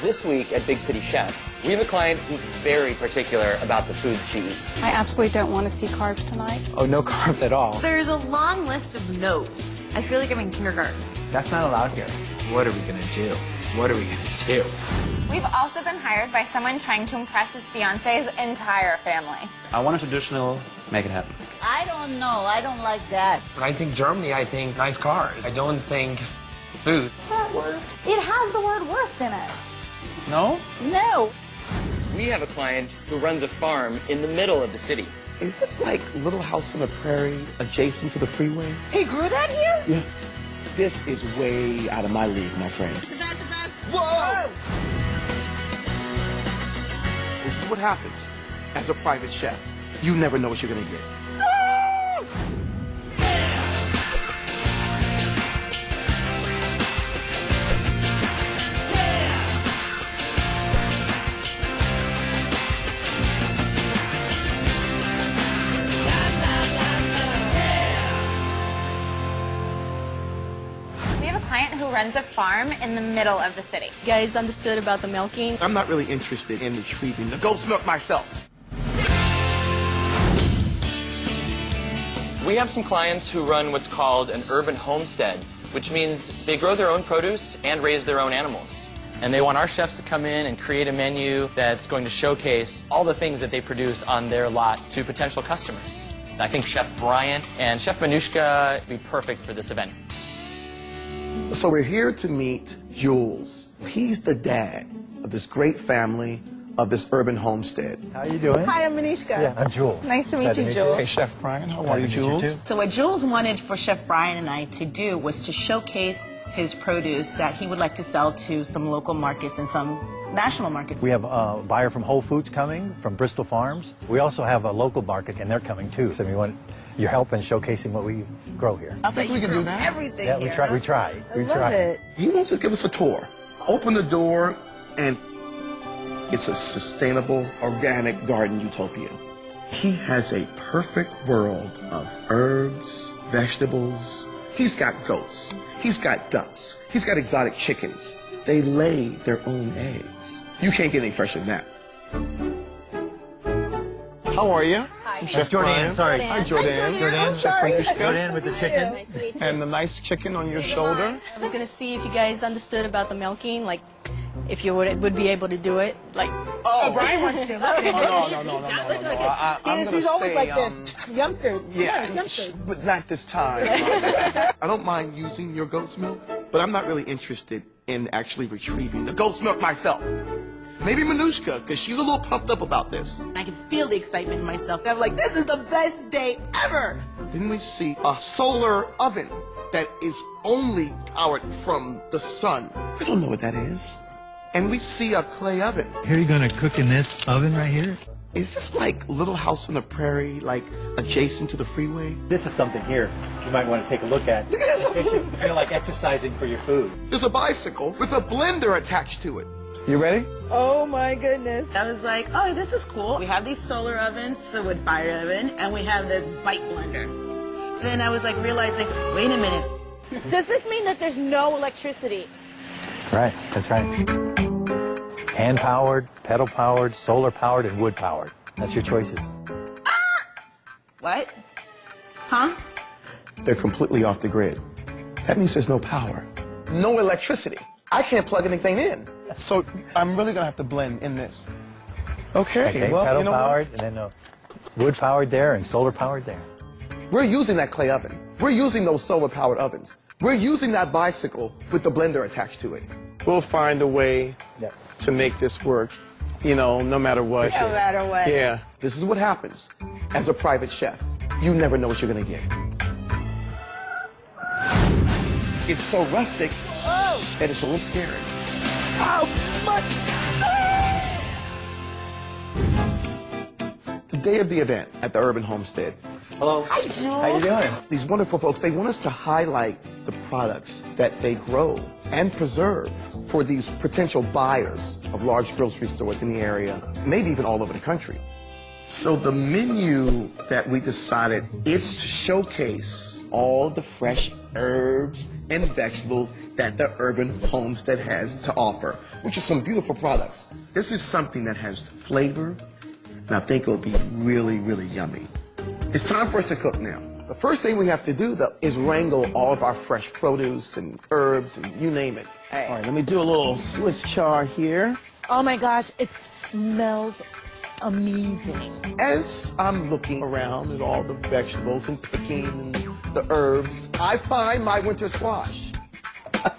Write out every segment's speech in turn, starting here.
This week at Big City Chefs, we have a client who's very particular about the foods she eats. I absolutely don't want to see carbs tonight. Oh, no carbs at all. There's a long list of no's. I feel like I'm in kindergarten. That's not allowed here. What are we gonna do? What are we gonna do? We've also been hired by someone trying to impress his fiance's entire family. I want a traditional, make it happen. I don't know. I don't like that. When I think Germany, I think nice cars. I don't think food. That word. It has the word worst in it. No? No. We have a client who runs a farm in the middle of the city. Is this like Little House on the Prairie adjacent to the freeway? He grew that here? Yes. This is way out of my league, my friend. Fast. Whoa! This is what happens as a private chef. You never know what you're gonna get. We have a client who runs a farm in the middle of the city. You guys understood about the milking? I'm not really interested in retrieving the goat's milk myself. We have some clients who run what's called an urban homestead, which means they grow their own produce and raise their own animals. And they want our chefs to come in and create a menu that's going to showcase all the things that they produce on their lot to potential customers. I think Chef Bryant and Chef Manushka would be perfect for this event. So we're here to meet Jules. He's the dad of this great family of this urban homestead. How are you doing? Hi, I'm Manishka. Yeah, I'm Jules. Nice to meet Glad you, Jules. Hey, Chef Brian, how are you, Glad to meet you, Jules? too. So what Jules wanted for Chef Brian and I to do was to showcase his produce that he would like to sell to some local markets and some national markets. We have a buyer from Whole Foods coming, from Bristol Farms. We also have a local market, and they're coming too. So we want your help in showcasing what we grow here. I think we can do that. Everything Yeah, here. we try. I love it. He wants to give us a tour. Open the door, and it's a sustainable, organic garden utopia. He has a perfect world of herbs, vegetables. He's got goats. He's got ducks. He's got exotic chickens. They lay their own eggs. You can't get any fresher than that. How are you? Hi. That's Jordan, sorry. Hi, Jordan. Jordan. Chef Manushka. Jordan with the chicken. Nice to meet you. And the nice chicken on your shoulder. I was going to see if you guys understood about the milking, like if you would be able to do it. Like, Oh, Brian wants to. Look at him. No. I'm gonna He's always say, like this. Youngsters. Yeah, Yes, youngsters. but not this time. I don't mind using your goat's milk, but I'm not really interested in actually retrieving the goat's milk myself. Maybe Manushka, because she's a little pumped up about this. I can feel the excitement in myself. I'm like, this is the best day ever. Then we see a solar oven that is only powered from the sun. I don't know what that is. And we see a clay oven. Here you're gonna cook in this oven right here? Is this like Little House on the Prairie, like adjacent to the freeway? This is something here you might want to take a look at. Look at this. It makes you feel like exercising for your food. There's a bicycle with a blender attached to it. You ready? Oh my goodness. I was like, oh, this is cool. We have these solar ovens, the wood fire oven, and we have this bike blender. Then I was like realizing, wait a minute. Does this mean that there's no electricity? Right, that's right. Hand-powered, pedal-powered, solar-powered, and wood-powered. That's your choices. What? Huh? They're completely off the grid. That means there's no power, no electricity. I can't plug anything in. So I'm really gonna have to blend in this. Okay, well, you know pedal-powered, what? and then wood-powered there and solar-powered there. We're using that clay oven. We're using those solar-powered ovens. We're using that bicycle with the blender attached to it. We'll find a way to make this work, you know, no matter what. No matter what. Yeah, this is what happens as a private chef. You never know what you're gonna get. It's so rustic that it's a little scary. The day of the event at the Urban Homestead. Hello. Hi, Jules. How you doing? These wonderful folks, they want us to highlight the products that they grow and preserve for these potential buyers of large grocery stores in the area, maybe even all over the country. So the menu that we decided, it's to showcase all the fresh herbs and vegetables that the Urban Homestead has to offer, which are some beautiful products. This is something that has flavor, and I think it'll be really, really yummy. It's time for us to cook now. The first thing we have to do, though, is wrangle all of our fresh produce and herbs and you name it. All right, let me do a little Swiss chard here. Oh my gosh, it smells amazing. As I'm looking around at all the vegetables and picking and the herbs, I find my winter squash.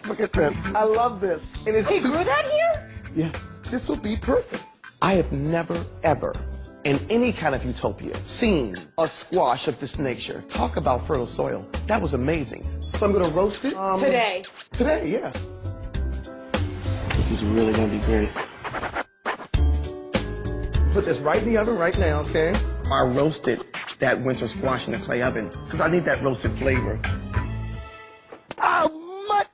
Look at this. I love this. It is Hey, grew that here? Yes, this will be perfect. I have never, ever, in any kind of utopia, seen a squash of this nature. Talk about fertile soil. That was amazing. So I'm gonna roast it. Today. Today, yeah. This is really gonna be great. Put this right in the oven right now, okay? I roasted that winter squash in the clay oven because I need that roasted flavor. Oh my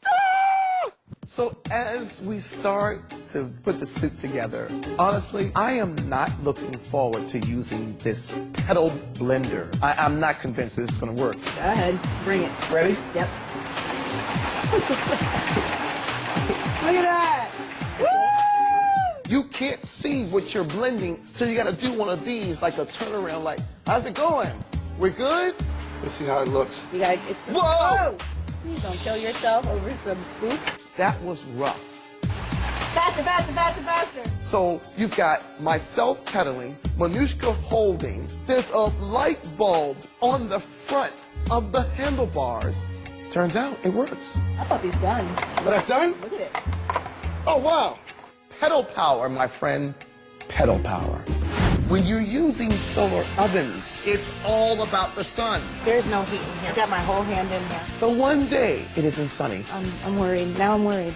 God! So as we start to put the soup together, honestly, I am not looking forward to using this pedal blender. I'm not convinced this is gonna work. Go ahead, bring it. Ready? Yep. Look at that! Woo! You can't see what you're blending, so you gotta do one of these, like a turnaround, like, how's it going? We're good? Let's see how it looks. You gotta, it's the, Whoa! Please don't kill yourself over some soup. That was rough. Faster, faster, faster, faster. So you've got myself pedaling, Manushka holding. There's a light bulb on the front of the handlebars. Turns out it works. I thought he's done. But that's done? Look at it. Oh, wow. Pedal power, my friend. Pedal power. When you're using solar ovens, it's all about the sun. There's no heat in here. I got my whole hand in here. The one day it isn't sunny. I'm worried. Now I'm worried.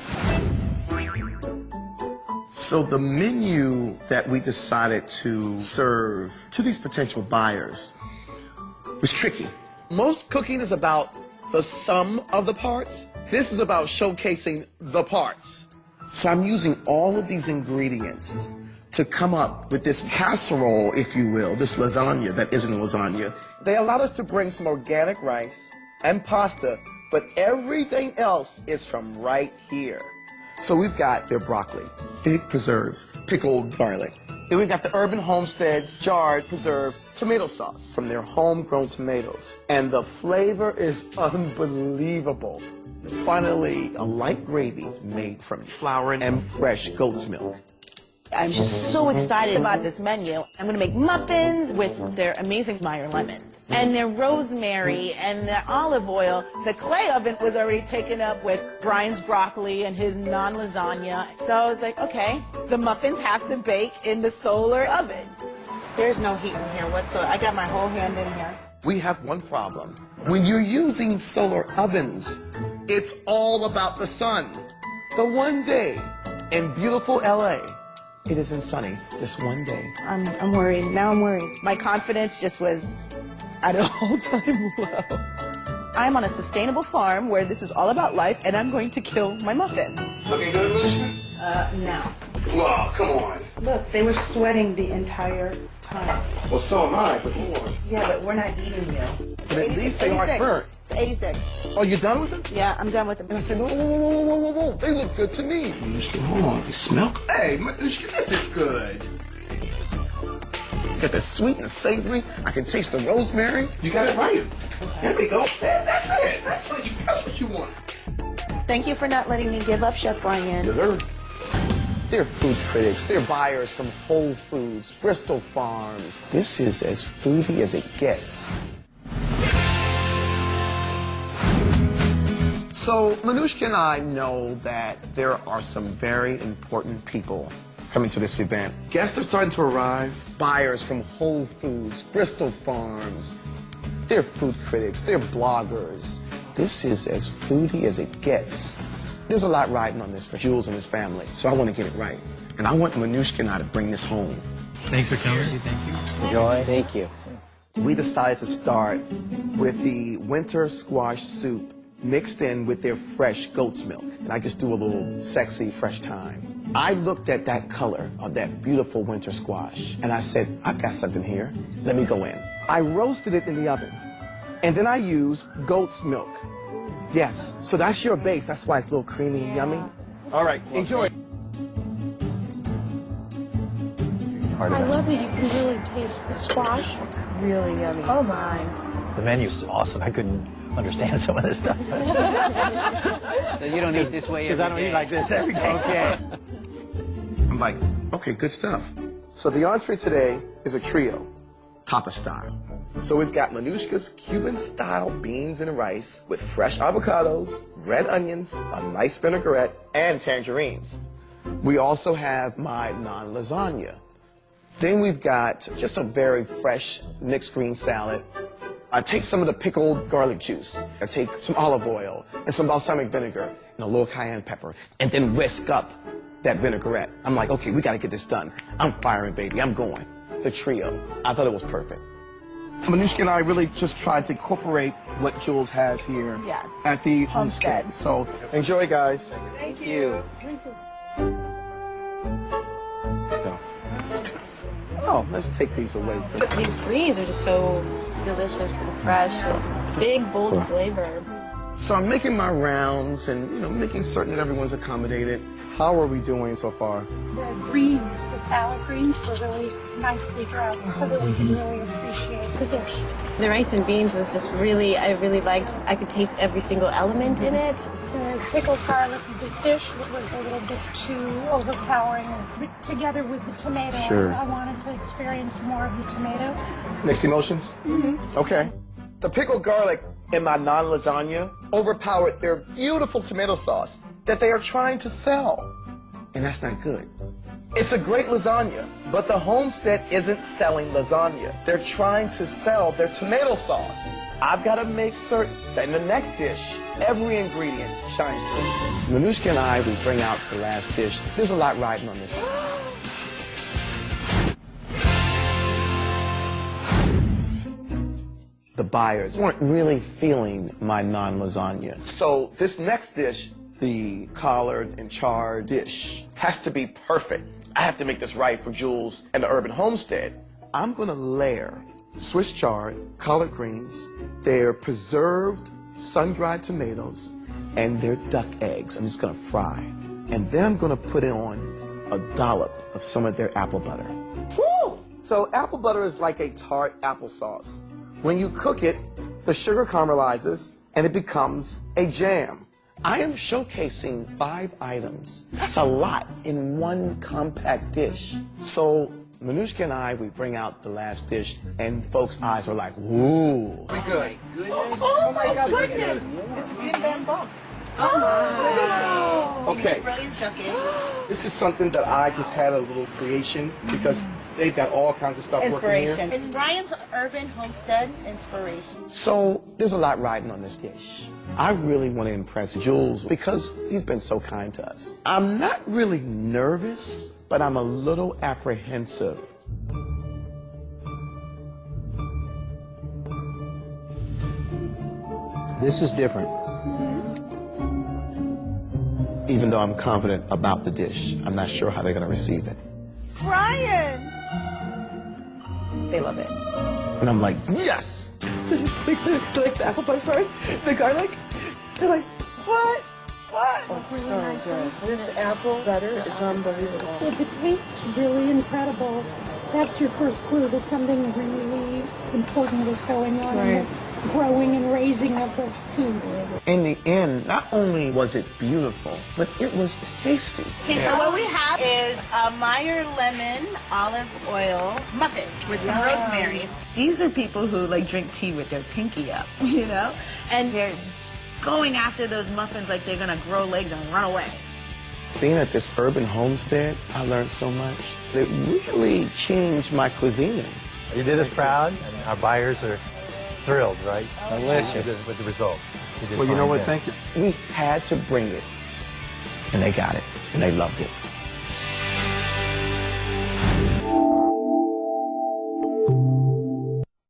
So the menu that we decided to serve to these potential buyers was tricky. Most cooking is about the sum of the parts. This is about showcasing the parts. So I'm using all of these ingredients to come up with this casserole, if you will, this lasagna that isn't a lasagna. They allowed us to bring some organic rice and pasta, but everything else is from right here. So we've got their broccoli, fig preserves, pickled garlic. Then we've got the Urban Homestead's jarred preserved tomato sauce from their homegrown tomatoes. And the flavor is unbelievable. Finally, a light gravy made from flour and fresh goat's milk. I'm just so excited about this menu. I'm gonna make muffins with their amazing Meyer lemons and their rosemary and the olive oil. The clay oven was already taken up with Brian's broccoli and his non-lasagna. So I was like, okay, the muffins have to bake in the solar oven. There's no heat in here whatsoever. I got my whole hand in here. We have one problem. When you're using solar ovens, it's all about the sun. The one day in beautiful LA, it isn't sunny this one day. I'm worried. Now I'm worried. My confidence just was at an all-time low. I'm on a sustainable farm where this is all about life, and I'm going to kill my muffins. Looking good, Manushka? No. Wow, come on. Look, they were sweating the entire time. Well, so am I, but hold on. Yeah, but we're not eating you. But at least they aren't burnt. It's 86. Oh, you're done with them? Yeah, I'm done with them. And I said, whoa, whoa, whoa, whoa, whoa, whoa, they look good to me. Manushka, hold on, they smell good. Hey, Manushka, this is good. Got the sweet and savory. I can taste the rosemary. You got it right. Okay. There we go. That's it. That's what you want. Thank you for not letting me give up, Chef Brian. Dessert. They're food critics. They're buyers from Whole Foods, Bristol Farms. This is as foodie as it gets. So Manushka and I know that there are some very important people coming to this event. Guests are starting to arrive. Buyers from Whole Foods, Bristol Farms. They're food critics. They're bloggers. This is as foodie as it gets. There's a lot riding on this for Jules and his family, so I want to get it right. And I want Manushka and I to bring this home. Thanks for coming. Thank you. Enjoy. Thank you. We decided to start with the winter squash soup mixed in with their fresh goat's milk. And I just do a little sexy fresh thyme. I looked at that color of that beautiful winter squash, and I said, I've got something here. Let me go in. I roasted it in the oven. And then I use goat's milk. Yes, so that's your base. That's why it's a little creamy and yummy. All right, enjoy. I love that you can really taste the squash. Really yummy. Oh my. The menu's awesome. I couldn't understand some of this stuff. So you don't eat this way Because I don't eat like this every day. Okay. I'm like, okay, good stuff. So the entree today is a trio, tapa style. So we've got Manushka's Cuban-style beans and rice with fresh avocados, red onions, a nice vinaigrette, and tangerines. We also have my non-lasagna. Then we've got just a very fresh mixed green salad. I take some of the pickled garlic juice. I take some olive oil and some balsamic vinegar and a little cayenne pepper, and then whisk up that vinaigrette. I'm like, okay, we got to get this done. I'm firing, baby. I'm going. The trio. I thought it was perfect. Manushka and I really just tried to incorporate what Jules has here at the Homestead. So enjoy, guys. Thank you. Oh, let's take these away from you. These greens are just so delicious and fresh and big, bold flavor. So I'm making my rounds and, you know, making certain that everyone's accommodated. How are we doing so far? The greens, the salad greens, were really nicely dressed so that we can really appreciate the dish. The rice and beans was just really, I really liked, I could taste every single element in it. The pickled garlic of this dish was a little bit too overpowering. Together with the tomato, Sure. I wanted to experience more of the tomato. Mixed emotions? Mm-hmm. Okay. The pickled garlic in my non-lasagna overpowered their beautiful tomato sauce that they are trying to sell. And that's not good. It's a great lasagna, but the Homestead isn't selling lasagna. They're trying to sell their tomato sauce. I've got to make certain that in the next dish, every ingredient shines through. Manushka and I, we bring out the last dish. There's a lot riding on this. The buyers weren't really feeling my non-lasagna. So this next dish, the collard and char dish, has to be perfect. I have to make this right for Jules and the Urban Homestead. I'm gonna layer Swiss chard, collard greens, their preserved sun-dried tomatoes, and their duck eggs. I'm just gonna fry. And then I'm gonna put on a dollop of some of their apple butter. Woo! So apple butter is like a tart applesauce. When you cook it, the sugar caramelizes and it becomes a jam. I am showcasing 5 items. That's a lot in one compact dish. So Manushka and I, we bring out the last dish and folks' eyes are like, woo. Pretty good. Oh my goodness. It's Bim Bam Bum. Oh. Okay. Brilliant duck eggs. This is something that I just had a little creation because they've got all kinds of stuff working Inspiration. here. It's Brian's Urban Homestead inspiration. So there's a lot riding on this dish. I really want to impress Jules because he's been so kind to us. I'm not really nervous, but I'm a little apprehensive. This is different. Even though I'm confident about the dish, I'm not sure how they're going to receive it. Brian! They love it. And I'm like, yes! So just like the apple butter, sorry, the garlic. They're like, what? What? Oh, so good. This apple butter is unbelievable. So the taste's really incredible. That's your first clue that something really important is going on in the growing and raising of the food. In the end, not only was it beautiful, but it was tasty. Okay, so what we have is a Meyer lemon olive oil muffin with some rosemary. These are people who like drink tea with their pinky up, you know? And they're going after those muffins like they're gonna grow legs and run away. Being at this Urban Homestead, I learned so much. It really changed my cuisine. You did us proud, and our buyers are thrilled, right? Delicious. With the results. Well, you know what? Thank you. We had to bring it, and they got it, and they loved it.